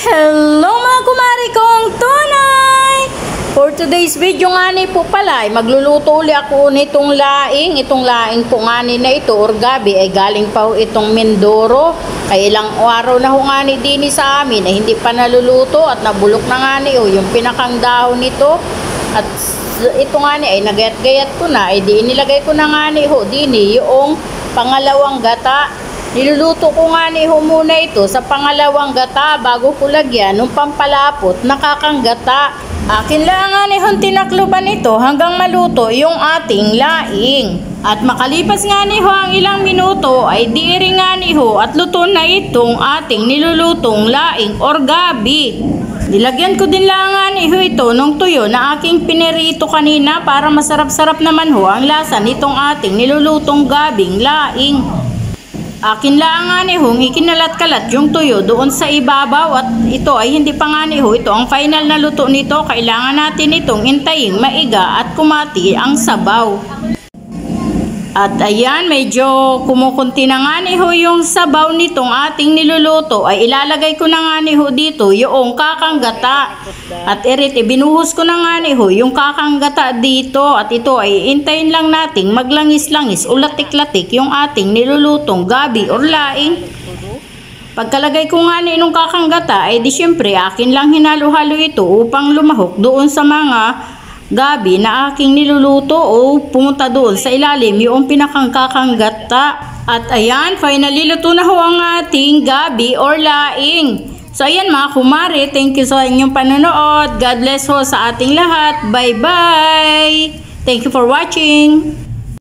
Hello mga kumari kong tunay! For today's video nga ni po pala ay magluluto uli ako nitong laing. Itong laing po nga ni na ito or gabi ay galing pa ho itong Mindoro. Kaya ilang araw na ho nga ni dini sa amin ay hindi pa naluluto at nabulok na nga ni yung pinakang dahon nito. At ito nga ni ay nagayat-gayat ko na ay di nilagay ko na nga ni ho dini yung pangalawang gata. Niluluto ko nga ni muna ito sa pangalawang gata bago ko lagyan ng pampalapot na kakanggata. Akin lang nga ni tinakluban ito hanggang maluto yung ating laing. At makalipas nga ni ang ilang minuto ay diiring nga ni at luto na itong ating nilulutong laing or gabi. Nilagyan ko din lang nga ni ito nung tuyo na aking pinirito kanina para masarap-sarap naman ang lasa nitong ating nilulutong gabing laing. Akin lang nga ni ikinalat-kalat yung tuyo doon sa ibabaw at ito ay hindi pa nga ni ito ang final na luto nito. Kailangan natin itong intaying maiga at kumati ang sabaw. At ayan, medyo kumukunti na nga ni yung sabaw nitong ating niluluto ay ilalagay ko na nga ni dito yung kakanggata. At binuhos ko na nga ni yung kakanggata dito at ito ay intayin lang nating maglangis-langis o latik-latik yung ating nilulutong gabi or laing. Pagkalagay ko nga ni nung kakanggata ay di syempre akin lang hinalo-halo ito upang lumahok doon sa mga gabi na aking niluluto o pumunta doon sa ilalim yung pinakangkakanggata. At ayan, finally luto na ang ating gabi or laing. So ayan mga kumare, thank you sa inyong panonood. God bless sa ating lahat. Bye bye. Thank you for watching.